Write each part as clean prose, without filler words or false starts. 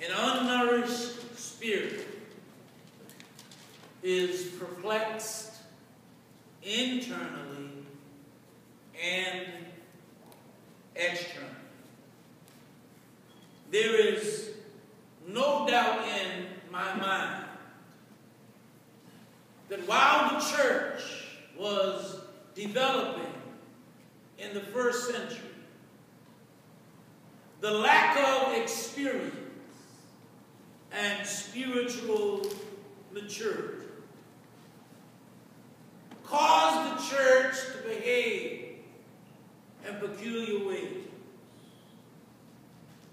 An unnourished spirit is perplexed internally and externally. There is no doubt in my mind that while the church was developing in the first century, the lack of experience and spiritual maturity caused the church to behave in peculiar ways.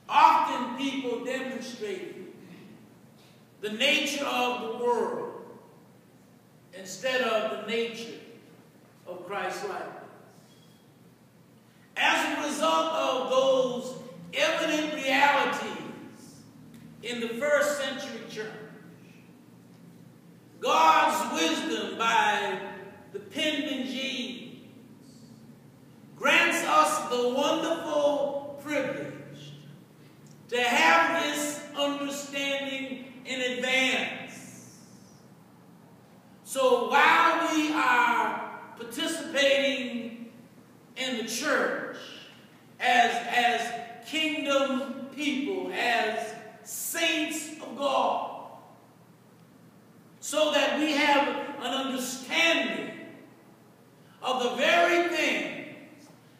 Often people demonstrated the nature of the world instead of the nature of Christ's likeness. As a result of those evident realities in the first century church, God's wisdom by the pen and genes grants us the wonderful privilege to have this understanding in advance. So while we are participating in the church as kingdom people, as saints of God, so that we have an understanding of the very things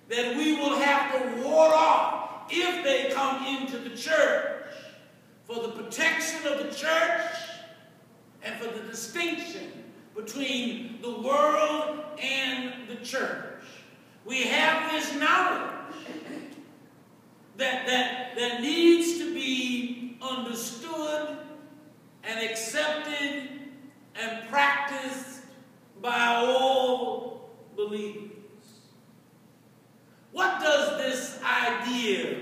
that we will have to ward off if they come into the church, for the protection of the church and for the distinction between the world and the church. We have this knowledge that needs to be understood and accepted and practiced by all believers. What does this idea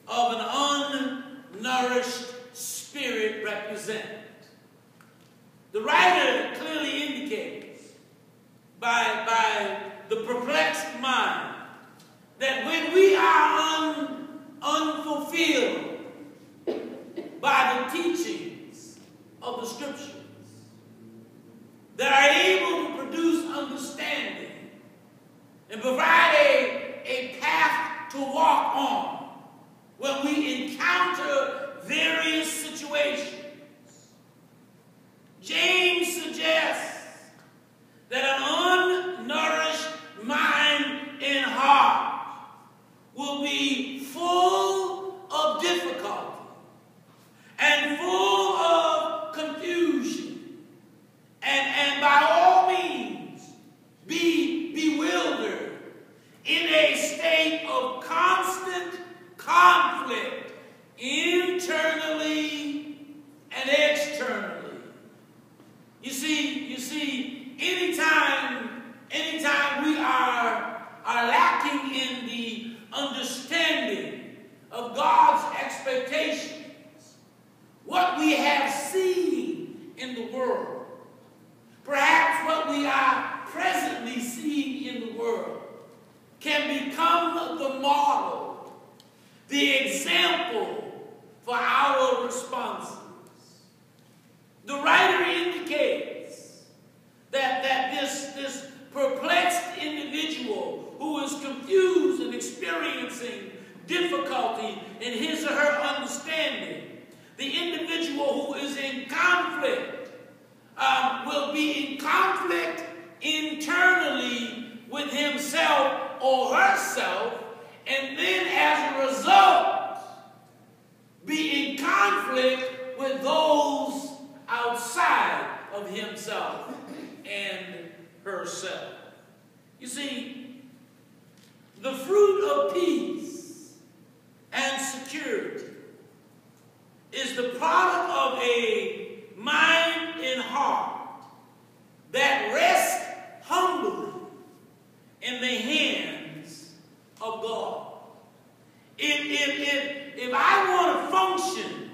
of an unnourished spirit represent? The writer clearly indicates by the perplexed mind that when we are unfulfilled by the teachings of the scriptures that are able to produce understanding and provide a path to walk on when we encounter various situations, James suggests that an unnourished mind and heart will be full of difficulty and full of confusion and by all means be bewildered in a state of constant conflict internally and externally. You see, anytime we are lacking in the understanding of God's expectations, what we have seen in the world, perhaps what we are presently seeing in the world, can become the model, the example for our responses. The writer indicates that this perplexed individual who is confused and experiencing difficulty in his or her understanding, the individual who is in conflict, will be in conflict internally with himself or herself, and then as a result be in conflict with those outside of himself and herself. You see, the fruit of peace and security is the product of a mind and heart that rests humbly in the hands of God. If I want to function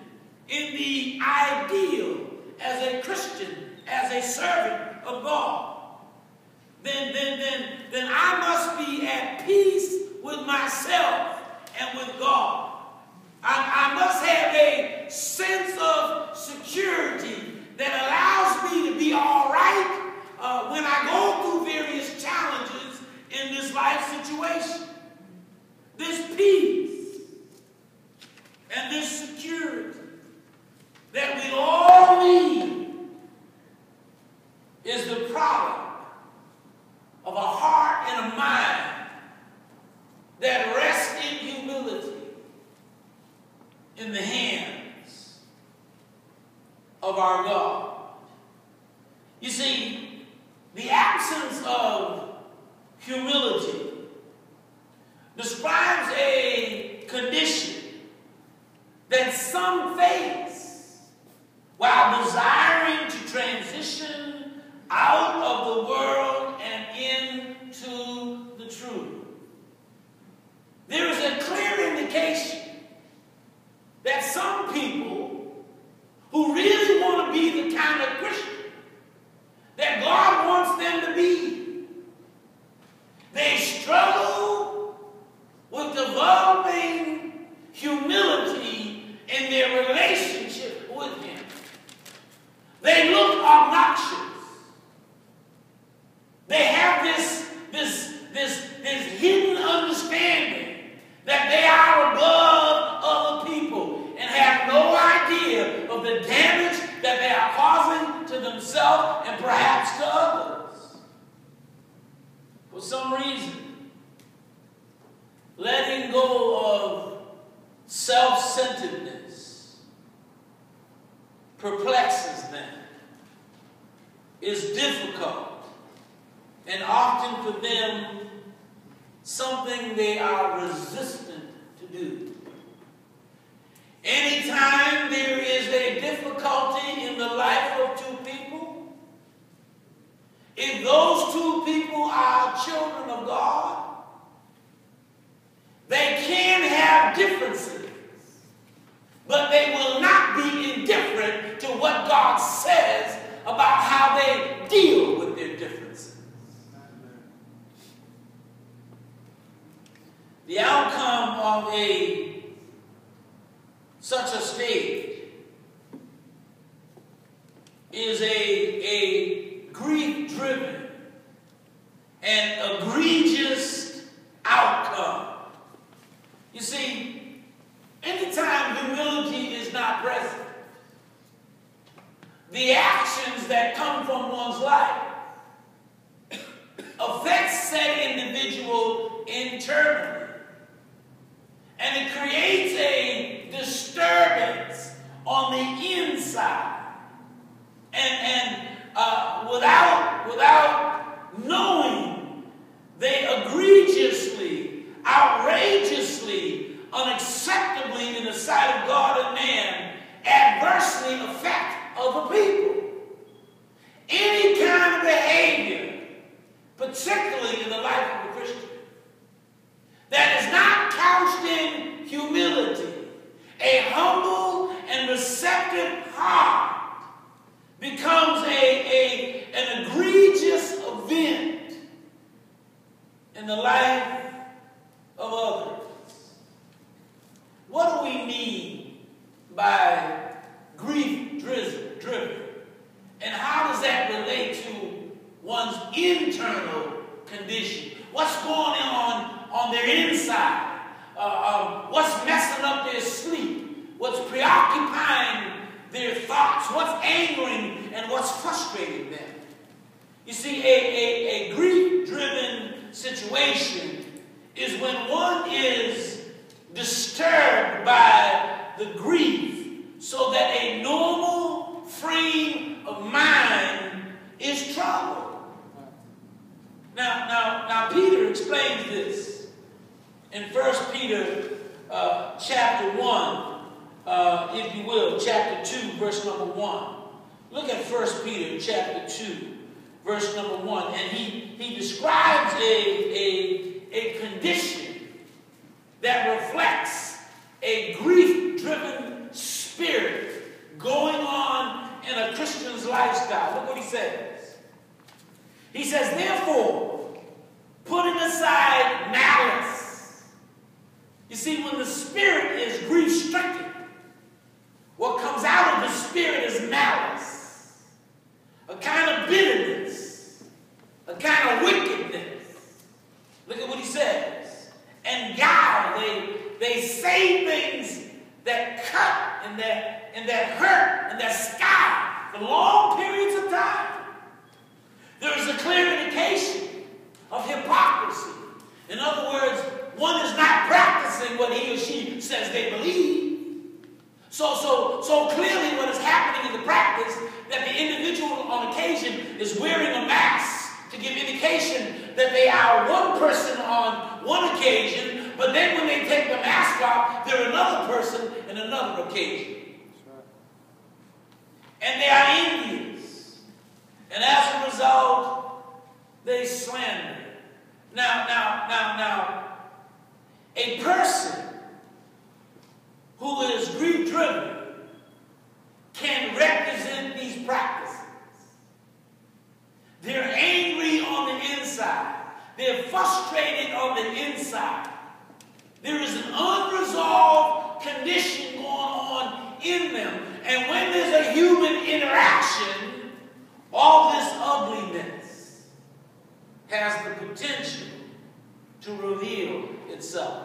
in the ideal as a Christian, as a servant of God, then I must be at peace with myself and with God. I must have a sense inner security that we all need is the product of a heart and a mind that rests in humility in the hands of our God. You see, the absence of humility describes a condition that some face while desiring to transition out of the world and into the truth. There is a clear indication that some people who really want to be the kind of Christian that God wants them to be, they struggle with developing humility in their relationship with Him. They look obnoxious. They have this hidden understanding that they are above other people and have no idea of the damage that they are causing to themselves and perhaps to others. For some reason, letting go of self-centeredness perplexes them, is difficult, and often for them something they are resistant to do. Anytime there is a difficulty in the life of two people, if those two people are children of God, they can have differences, but they will not be indifferent to what God says about how they deal with their differences. The outcome of such a state is a grief-driven and egregious outcome. You see, anytime humility is not present, the actions that come from one's life affects that individual internally. And it creates a disturbance on the inside. And without knowing, they egregiously, outrageously, unacceptably in the sight of God and man, adversely affect other people. Any kind of behavior, particularly in the life of a Christian, that is not couched in humility, a humble and receptive heart, becomes an egregious event in the life of others. What do we mean by grief-driven? And how does that relate to one's internal condition? What's going on their inside? What's messing up their sleep? What's preoccupying their thoughts? What's angering and what's frustrating them? You see, a grief-driven situation is when one is disturbed by the grief so that a normal frame of mind is troubled. Now Peter explains this in 1 Peter chapter 1, if you will, chapter 2, verse number 1. Look at 1 Peter chapter 2, verse number 1. And he describes a condition that reflects a grief-driven spirit going on in a Christian's lifestyle. Look what he says. He says, therefore, putting aside malice. You see, when the spirit is grief-stricken, what comes out of the spirit is malice, a kind of bitterness, a kind of wickedness. Look at what he says. And guile, they say things that cut in that hurt and that scar for long periods of time. There is a clear indication of hypocrisy. In other words, one is not practicing what he or she says they believe. So clearly what is happening in the practice, that the individual on occasion is wearing a mask to give indication that they are one person on one occasion, but then when they take the mask off, they're another person in another occasion. And they are envious. And as a result, they slander. Now, a person who is grief-driven can represent these practices. They're angry on the inside. They're frustrated on the inside. There is an unresolved condition going on in them. And when there's a human interaction, all this ugliness has the potential to reveal itself.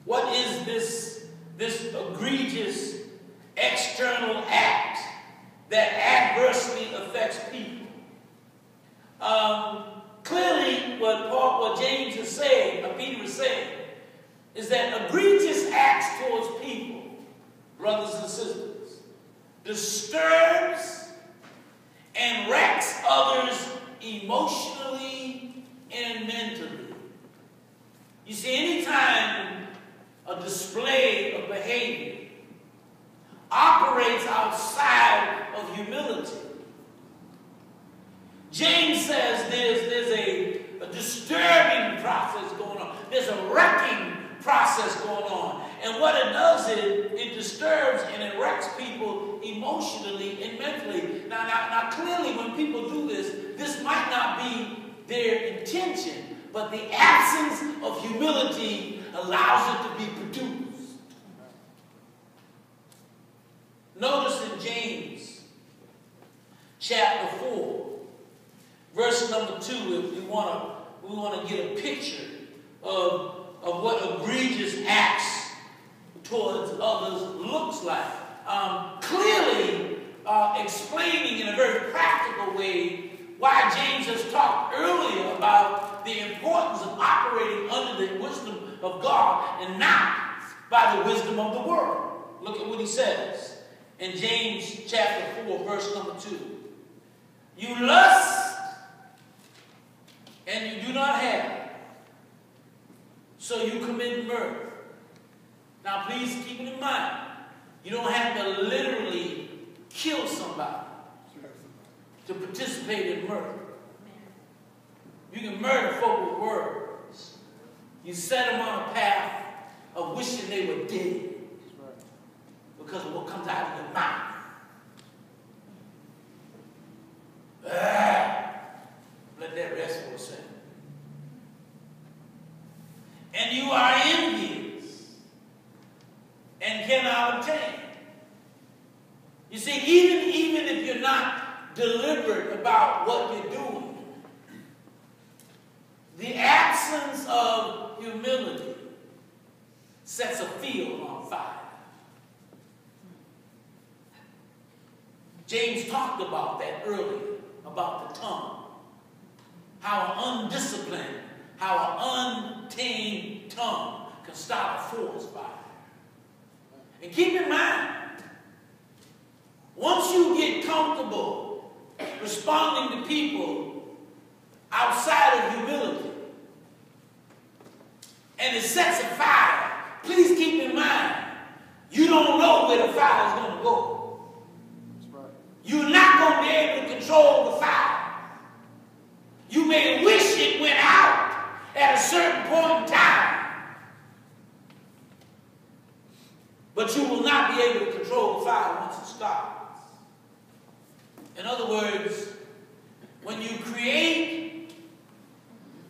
What is this egregious external act that adversely affects people? Clearly, what James is saying, or Peter is saying, is that egregious acts towards people, brothers and sisters, disturbs and wrecks others emotionally and mentally. You see, anytime a display of behavior operates outside of humility, James says there's a disturbing process going on. There's a wrecking process going on. And what it does is it disturbs and it wrecks people emotionally and mentally. Now clearly when people do this, this might not be their intention, but the absence of humility allows it to be produced. Notice in James chapter 4, verse number 2, if we want to get a picture of what egregious acts towards others looks like. Clearly explaining in a very practical way why James has talked earlier about the importance of operating under the wisdom of God and not by the wisdom of the world. Look at what he says in James chapter 4, verse number 2. You lust and you do not have, so you commit murder. Now please keep it in mind, you don't have to literally kill somebody to participate in murder. You can murder folk with words. You set them on a path of wishing they were dead because of what comes out of your mouth. Let that rest for a second. And you are envious and cannot obtain. You see, even if you're not deliberate about what you're doing, the absence of humility sets a field on fire. James talked about that earlier, about the tongue. How an undisciplined, how an untamed tongue can start a forest fire. And keep in mind, once you get comfortable responding to people outside of humility, and it sets a fire, please keep in mind, you don't know where the fire is going to go. That's right. You're not going to be able to control the fire. You may wish it went out at a certain point in time, but you will not be able to control the fire once it starts. In other words, when you create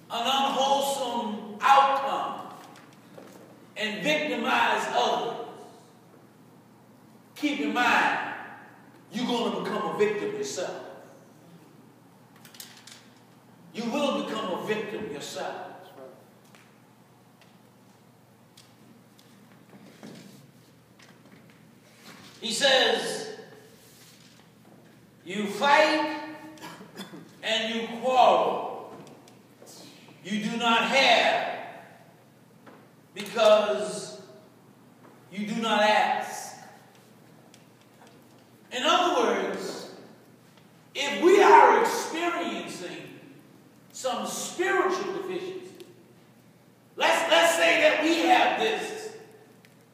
an unwholesome outcome and victimize others, keep in mind, you're going to become a victim yourself. You will become a victim yourself. He says, you fight and you quarrel. You do not have because you do not ask. In other words, if we are experiencing some spiritual deficiency, let's say that we have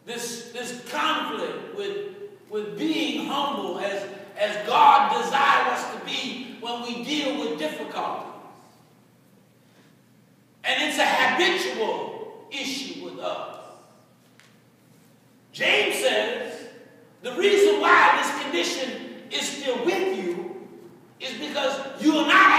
this conflict with being humble as God desires us to be when we deal with difficulties. And it's a habitual issue with us. James says the reason why this condition is still with you is because you are not